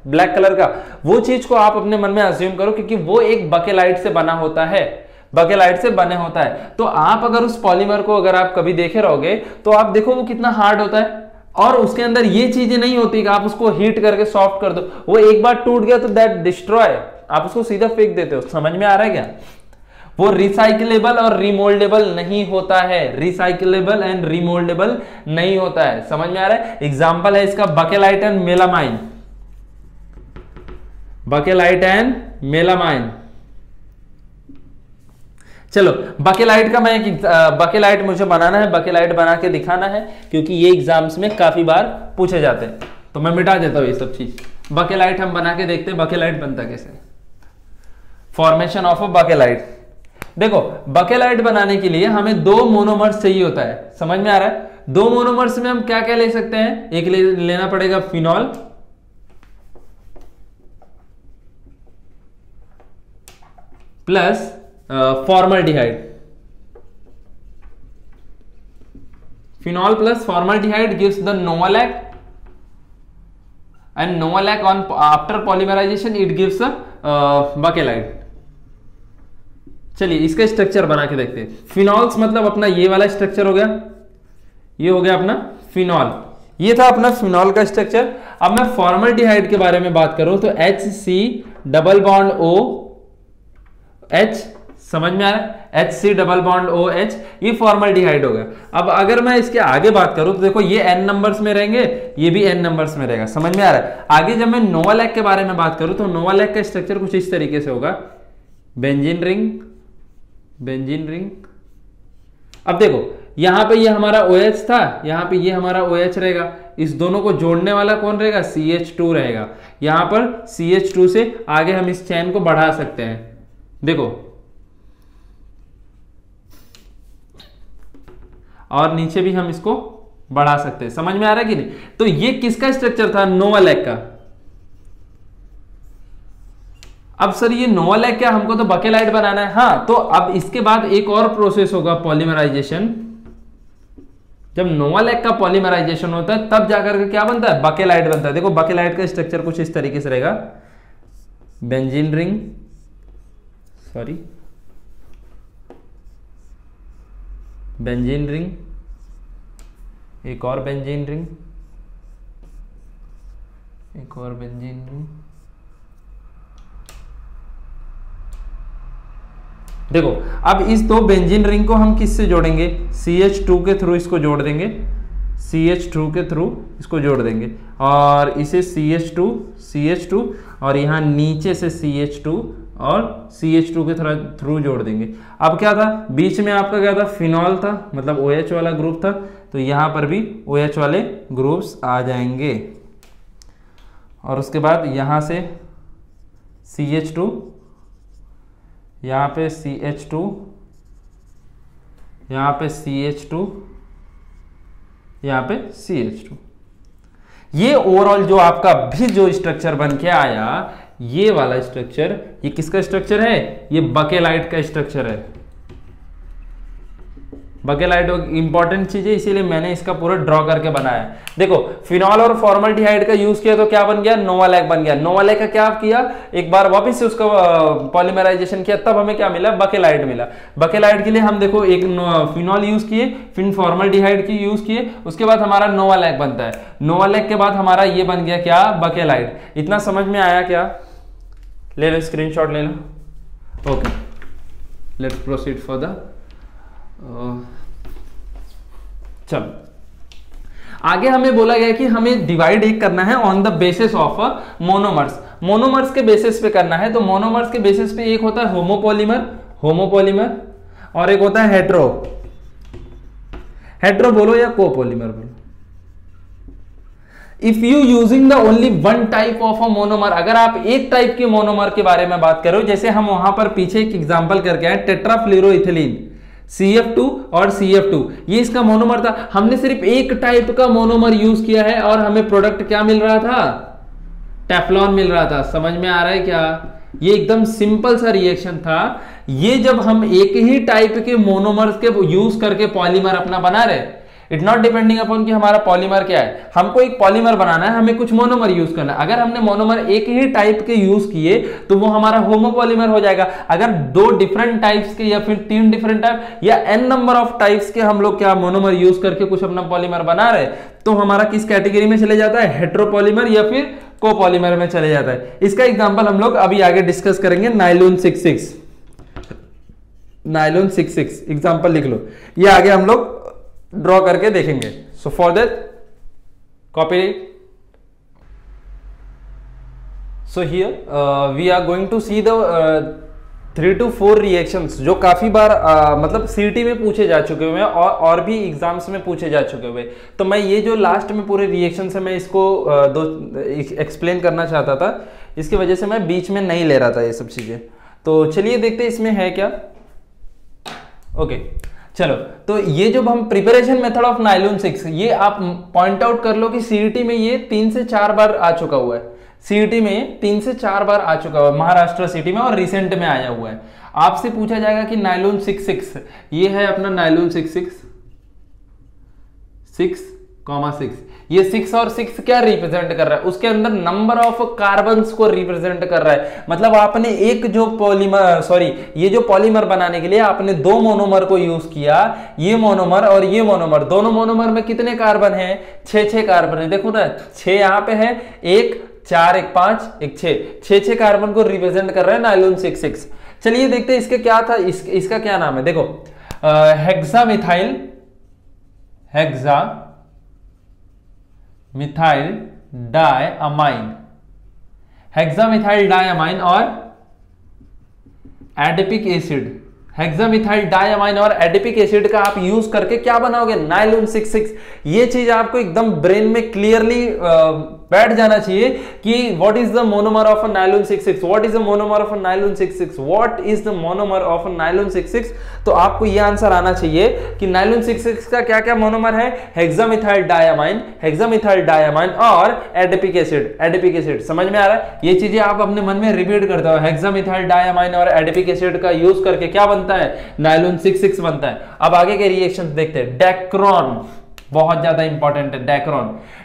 A: ब्लैक कलर का, वो चीज को आप अपने मन में अज्यूम करो, क्योंकि वो एक बकेलाइट से बना होता है, बकेलाइट से बने होता है। तो आप अगर उस पॉलीमर को अगर आप कभी देखे रहोगे तो आप देखो वो कितना हार्ड होता है, और उसके अंदर ये चीजें नहीं होती कि आप उसको हीट करके सॉफ्ट कर दो। वो एक बार टूट गया तो दैट डिस्ट्रॉय, आप उसको सीधा फेंक देते हो, समझ में आ रहा है क्या। वो रिसाइकलेबल और रिमोल्डेबल नहीं होता है, रिसाइकलेबल एंड रिमोल्डेबल नहीं होता है, समझ में आ रहा है। एग्जांपल है इसका बकेलाइट एंड मेलामाइन, बकेलाइट एंड मेलामाइन। चलो, बकेलाइट का मैं बकेलाइट मुझे बनाना है, बकेलाइट बना के दिखाना है, क्योंकि ये एग्जाम्स में काफी बार पूछे जाते हैं, तो मैं मिटा देता हूं ये सब चीज। बकेलाइट हम बना के देखते हैं, बकेलाइट बनता कैसे। Formation of a bakelite. देखो, बकेलाइट बनाने के लिए हमें 2 मोनोमर्स चाहिए होता है, समझ में आ रहा है। 2 मोनोमर्स में हम क्या क्या ले सकते हैं, एक लेना पड़ेगा phenol, plus formaldehyde. Phenol plus formaldehyde gives the novolac, and novolac on after polymerization it gives bakelite. चलिए इसका स्ट्रक्चर बना के देखते हैं। फिनॉल्स मतलब अपना ये वाला स्ट्रक्चर हो गया, ये हो गया अपना फिनॉल, ये था अपना फिनॉल का स्ट्रक्चर। अब मैं फॉर्मल्डिहाइड के बारे में बात करूं तो HC डबल बॉन्ड OH, समझ में आ रहा है, HC डबल बॉन्ड OH, ये फॉर्मल्डिहाइड हो गया। अब अगर मैं इसके आगे बात करूं तो देखो ये N नंबर्स में रहेंगे, ये भी N नंबर्स में रहेगा, समझ में आ रहा है। आगे जब मैं नोवालैक के बारे में बात करूं तो नोवालैक का स्ट्रक्चर कुछ इस तरीके से होगा, बेंजीन रिंग, बेंजीन रिंग। अब देखो यहां पे ये हमारा OH था, यहां पे ये हमारा OH रहेगा, इस दोनों को जोड़ने वाला कौन रहेगा, CH2 रहेगा। यहां पर CH2 से आगे हम इस चेन को बढ़ा सकते हैं, देखो। और नीचे भी हम इसको बढ़ा सकते हैं। समझ में आ रहा है कि नहीं? तो ये किसका स्ट्रक्चर था? नोवालैक का। अब सर ये नोवालैक क्या, हमको तो बकेलाइट बनाना है। हाँ, तो अब इसके बाद एक और प्रोसेस होगा पॉलीमराइजेशन। जब नोवालैक का पॉलीमराइजेशन होता है तब जाकर के क्या बनता है? बकेलाइट बनता है। देखो बकेलाइट का स्ट्रक्चर कुछ इस तरीके से रहेगा, बेंजीन रिंग, बेंजीन रिंग, एक और बेंजीन रिंग, एक और बेंजीन रिंग। देखो अब इस दो बेंजीन रिंग को हम किससे जोड़ेंगे? CH2 के थ्रू इसको जोड़ देंगे, CH2 के थ्रू इसको जोड़ देंगे, और इसे CH2 और यहाँ नीचे से CH2 और CH2 के थ्रू जोड़ देंगे। अब क्या था बीच में आपका? क्या था? फिनॉल था, मतलब OH वाला ग्रुप था, तो यहाँ पर भी OH वाले ग्रुप्स आ जाएंगे। और उसके बाद यहाँ से CH2, यहाँ पे CH2, यहाँ पे CH2, यहाँ पे CH2। ये ओवरऑल जो आपका भी जो स्ट्रक्चर बन के आया, ये वाला स्ट्रक्चर, ये किसका स्ट्रक्चर है? ये बकेलाइट का स्ट्रक्चर है। बकेलाइट इंपॉर्टेंट चीज है, इसीलिए मैंने इसका पूरा ड्रॉ करके बनाया। देखो फिनॉल और फॉर्मल्डिहाइड का यूज किया तो क्या बन गया? नोवालैक बन गया। नोवालैक का क्या किया? एक बार वापस से उसका पॉलीमराइजेशन किया, तब हमें क्या मिला? बकेलाइट मिला। बकेलाइट के लिए हम देखो एक फिनॉल यूज किए, फिर फॉर्मल्डिहाइड की यूज किए, उसके बाद हमारा नोवालैक बनता है। नोवालैक के बाद हमारा ये बन गया क्या? बकेलाइट। इतना समझ में आया क्या? ले लो स्क्रीनशॉट ले लो। Okay, let's proceed for the चलो आगे हमें बोला गया कि हमें डिवाइड एक करना है on the basis of monomers. Monomers के बेसिस पे करना है। तो मोनोमर्स के बेसिस पे एक होता है होमोपॉलीमर और एक होता है हेट्रो बोलो या कोपॉलीमर बोलो। If you using the only one type of a monomer, अगर आप एक टाइप के मोनोमर के बारे में बात करो, जैसे हम वहां पर पीछे एक एग्जांपल करके आए टेट्राफ्लोरोइथिलीन, CF2 और CF2, ये इसका मोनोमर था। हमने सिर्फ एक टाइप का मोनोमर यूज किया है और हमें प्रोडक्ट क्या मिल रहा था? टेफ्लॉन मिल रहा था। समझ में आ रहा है क्या? ये एकदम सिंपल सा रिएक्शन था। ये जब हम एक ही टाइप के मोनोमर्स के यूज करके पॉलीमर अपना बना रहे, इट नॉट डिपेंडिंग अपॉन कि हमारा पॉलीमर क्या है। हमको एक पॉलीमर बनाना है, हमें कुछ मोनोमर यूज करना है। अगर हमने मोनोमर एक ही टाइप के यूज किए तो वो हमारा होमोपॉलीमर हो जाएगा। अगर दो डिफरेंट टाइप्स के या फिर तीन डिफरेंट टाइप या n नंबर ऑफ टाइप्स के हम लोग क्या मोनोमर यूज करके कुछ अपना पॉलीमर बना रहे, तो हमारा किस कैटेगरी में चले जाता है? हेट्रोपॉलीमर या फिर कोपॉलीमर में चले जाता है। इसका एग्जांपल हम लोग अभी आगे डिस्कस करेंगे। नाइलॉन 66 एग्जांपल लिख लो, ये आगे हम लोग ड्रॉ करके देखेंगे। So for that copy it. So here we are going to see the 3 to 4 reactions जो काफी बार मतलब सीटी में पूछे जा चुके हुए हैं और भी एग्जाम्स में पूछे जा चुके हुए। तो मैं ये जो लास्ट में पूरे रिएक्शन है मैं इसको एक्सप्लेन करना चाहता था, इसकी वजह से मैं बीच में नहीं ले रहा था ये सब चीजें। तो चलिए देखते इसमें है क्या। ओके चलो, तो ये जो हम प्रिपरेशन मेथड ऑफ नाइलॉन 6, ये आप पॉइंट आउट कर लो कि सीईटी में ये 3 से 4 बार आ चुका हुआ है। सीईटी में 3 से 4 बार आ चुका हुआ है, महाराष्ट्र सिटी में, और रिसेंट में आया हुआ है। आपसे पूछा जाएगा कि नाइलॉन 66, ये है अपना नाइलॉन 6,6, ये 6 और 6 क्या रिप्रेजेंट कर रहा है? उसके अंदर नंबर ऑफ कार्बन्स को रिप्रेजेंट कर रहा है। मतलब आपने एक जो ये जो पॉलीमर बनाने के लिए आपने 2 मोनोमर को यूज किया, ये मोनोमर और ये मोनोमर, दोनों मोनोमर में कितने कार्बन है? 6 कार्बन है। देखो ना, 6 यहां पे है, 1 4 1 5 1 6 कार्बन को रिप्रेजेंट कर रहा है नाइलॉन 66। चलिए देखते हैं इसके क्या था, इसका क्या नाम है। देखो हेक्सामिथाइल डायअमाइन, हेक्सामिथाइल डायअमाइन और एडिपिक एसिड। हेक्सामिथाइल डायअमाइन और एडिपिक एसिड का आप यूज करके क्या बनाओगे? नाइलॉन 66। ये चीज आपको एकदम ब्रेन में क्लियरली बैठ जाना चाहिए कि what is the monomer of a nylon 66, what is the monomer of a nylon 66, what is the monomer of a nylon 66। तो आपको यह आंसर आना चाहिए कि नायलॉन 66 का क्या क्या मोनोमर है, हेक्सामिथाइल डायमाइन और एडिपिक एसिड। एडिपिक एसिड समझ में आ रहा है? ये चीजें आप अपने मन में रिपीट करते हो, हेक्सामिथाइल डायमाइन और एडिपिक एसिड का यूज करके क्या बनता है, नायलॉन 66 बनता है। अब आगे के रिएक्शन देखते हैं। डेक्रोन बहुत ज्यादा इंपॉर्टेंट है।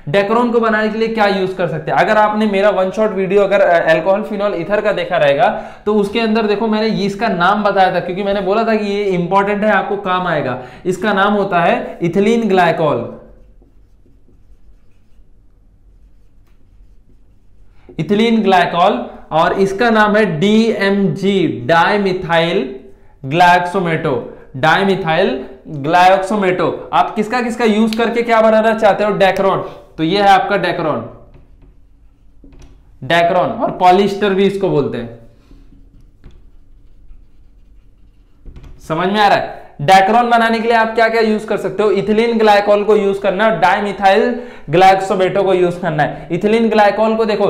A: डेक्रोन को बनाने के लिए क्या यूज कर सकते हैं? अगर आपने मेरा वन शॉट वीडियो अगर अल्कोहल फिनॉल ईथर का देखा रहेगा तो उसके अंदर देखो मैंने इसका नाम बताया था, क्योंकि मैंने बोला था कि ये इंपॉर्टेंट है, आपको काम आएगा। इसका नाम होता है इथिलीन ग्लाइकोल। इथिलीन ग्लाइकोल और इसका नाम है DMG, डाइमिथाइल ग्लाइक्सोमेटो। आप किसका किसका यूज करके क्या बनाना चाहते हो, डेक्रोन। तो ये है आपका डेक्रोन और पॉलिस्टर भी इसको बोलते हैं। समझ में आ रहा है? डेक्रोन बनाने के लिए आप क्या क्या यूज कर सकते हो, इथिलीन ग्लाइकोल को यूज करना है, डाइमिथाइल ग्लाइक्सोमेटो को यूज करना है। इथिलीन ग्लाइकोल को देखो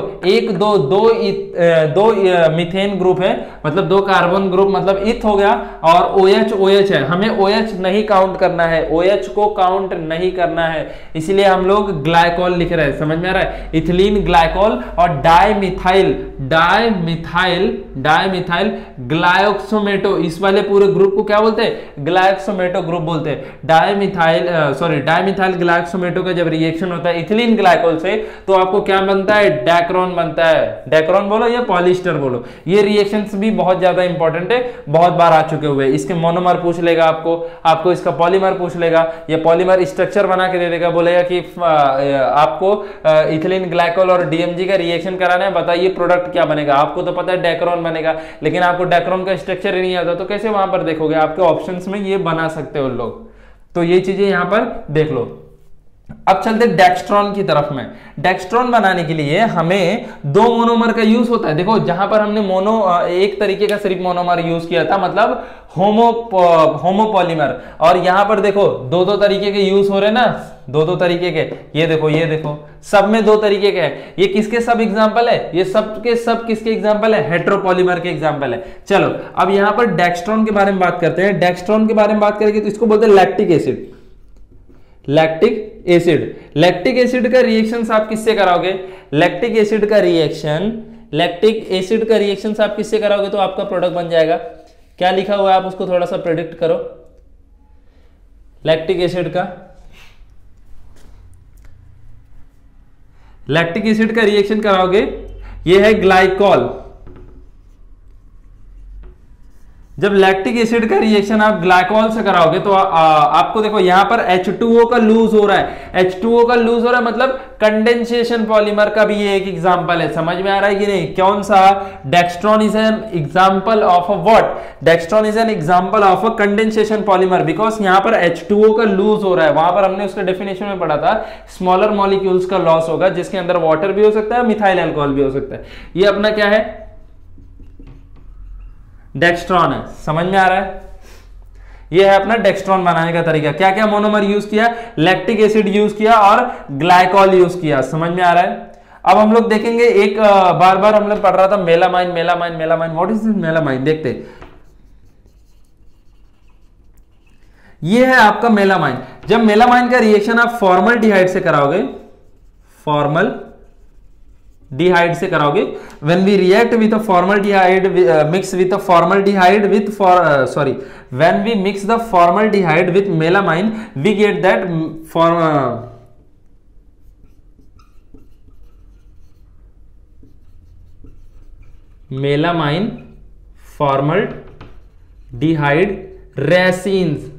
A: दो मीथेन ग्रुप है, मतलब 2 कार्बन ग्रुप, मतलब इथ हो गया, और OH है। हमें OH नहीं काउंट करना है, OH को काउंट नहीं करना है, इसलिए हम लोग ग्लाइकोल लिख रहे हैं। समझ में आ रहा है? इथिलीन ग्लाइकोल और डाइमिथाइल ग्लाइक्सोमेटो, इस वाले पूरे ग्रुप को क्या बोलते हैं, ग्लाइक्सोमेटो ग्रुप बोलते हैं। डाइमिथाइल ग्लाइक्सोमेटो का जब रिएक्शन होता है इथिलीन ग्लाइकोल से तो आपको क्या बनता है, डेक्रोन बनता है। डेक्रोन बोलो या पॉलिस्टर बोलो, ये रिएक्शंस भी बहुत ज्यादा इंपॉर्टेंट है, बहुत बार आ चुके हुए। इसके मोनोमर पूछ लेगा आपको इसका पॉलीमर पूछ लेगा, या पॉलीमर स्ट्रक्चर बना के दे देगा, बोलेगा कि आपको इथिलीन ग्लाइकोल और DMG का रिएक्शन कराना है, बताइए प्रोडक्ट क्या बनेगा। आपको तो पता है डेक्रोन बनेगा, लेकिन आपको डेक्रोन का स्ट्रक्चर ही नहीं आता, तो कैसे वहां पर देखोगे? आपके ऑप्शंस में ये बना सकते हो लोग, तो ये चीजें यहां पर देख लो। अब चलते डेक्स्ट्रॉन की तरफ में। डेक्स्ट्रॉन बनाने के लिए हमें 2 मोनोमर का यूज होता है। देखो जहां पर हमने एक तरीके का सिर्फ मोनोमर यूज किया था, मतलब होमोपॉलीमर, और यहां पर देखो 2 तरीके के यूज हो रहे ना, 2 तरीके के। ये देखो सब में 2 तरीके के हैं। ये किसके सब एग्जांपल है, ये सब किसके एग्जांपल है, हेटेरोपॉलीमर के एग्जांपल है। चलो अब यहां पर डेक्स्ट्रॉन के बारे में बात करते हैं। डेक्स्ट्रॉन के बारे में बात करेंगे तो इसको बोलते हैं लैक्टिक एसिड का रिएक्शन आप किससे कराओगे, लैक्टिक एसिड का रिएक्शन आप किससे कराओगे तो आपका प्रोडक्ट बन जाएगा। क्या लिखा हुआ है आप उसको थोड़ा सा प्रेडिक्ट करो। लैक्टिक एसिड का रिएक्शन कराओगे, ये है ग्लाइकॉल। जब लैक्टिक एसिड का रिएक्शन आप ग्लाइकॉल से कराओगे तो आपको देखो यहां पर H2O का लूज हो रहा है। H2O का लूज हो रहा है मतलब कंडेंसेशन पॉलीमर का भी ये एक एग्जांपल है। समझ में आ रहा है कि नहीं? कौन सा? Dextran is an example of a what? Dextran is an example of a condensation polymer, because यहां पर H2O का लूज हो रहा है। वहां पर हमने उसका डेफिनेशन में पढ़ा था, स्मॉलर मॉलिक्यूल्स का लॉस होगा, जिसके अंदर वाटर भी हो सकता है, मिथाइल अल्कोहल भी हो सकता है। ये अपना क्या है, डेक्स्ट्रॉन है। समझ में आ रहा है? यह है अपना डेक्स्ट्रॉन बनाने का तरीका। क्या क्या मोनोमर यूज किया, लैक्टिक एसिड यूज किया और ग्लाइकॉल यूज किया। समझ में आ रहा है? अब हम लोग देखेंगे एक बार हम लोग पढ़ रहा था melamine. What is this melamine? देखते, ये है आपका मेलामाइन। जब मेलामाइन का रिएक्शन आप फॉर्मल्डिहाइड से कराओगे, फॉर्मल्डिहाइड से कराओगे, when we react with a formaldehyde mix with a formaldehyde with when we mix the formaldehyde with melamine, we get that melamine formaldehyde रेसिन्स।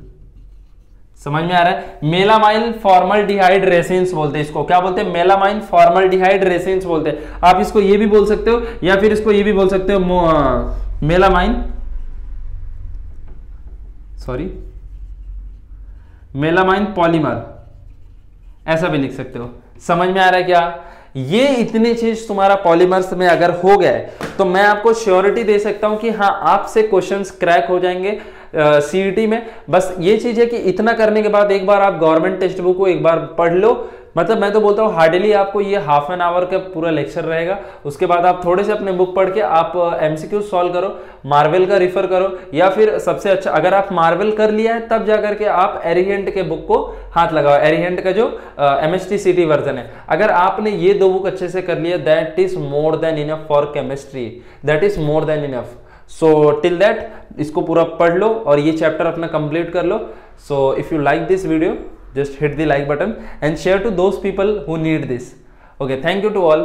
A: समझ में आ रहा है? मेलामाइन फॉर्मल्डिहाइड रेसिन्स बोलते हैं इसको। क्या बोलते हैं? मेलामाइन फॉर्मल्डिहाइड रेसिन्स बोलते हैं। आप इसको ये भी बोल सकते हो या फिर इसको ये भी बोल सकते हो, मेलामाइन पॉलीमर, ऐसा भी लिख सकते हो। समझ में आ रहा है क्या? ये इतनी चीज तुम्हारा पॉलीमर्स में अगर हो गया तो मैं आपको श्योरिटी दे सकता हूं कि हाँ आपसे क्वेश्चंस क्रैक हो जाएंगे सीईटी में। बस ये चीज है कि इतना करने के बाद एक बार आप गवर्नमेंट टेक्स्ट बुक को एक बार पढ़ लो, मतलब मैं तो बोलता हूँ हार्डली आपको ये हाफ एन आवर का पूरा लेक्चर रहेगा। उसके बाद आप थोड़े से अपने बुक पढ़ के आप एमसीक्यू सॉल्व करो, मार्वल का रिफर करो, या फिर सबसे अच्छा अगर आप मार्वल कर लिया है तब जाकर के आप एरिहेंट के बुक को हाथ लगाओ। एरिहेंट का जो MSTCT वर्जन है, अगर आपने ये 2 बुक अच्छे से कर लिया, that is more than enough for chemistry, that is more than enough. So till that इसको पूरा पढ़ लो और ये चैप्टर अपना कंप्लीट कर लो। So if you like this video, just hit the like button and share to those people who need this. Okay, thank you to all.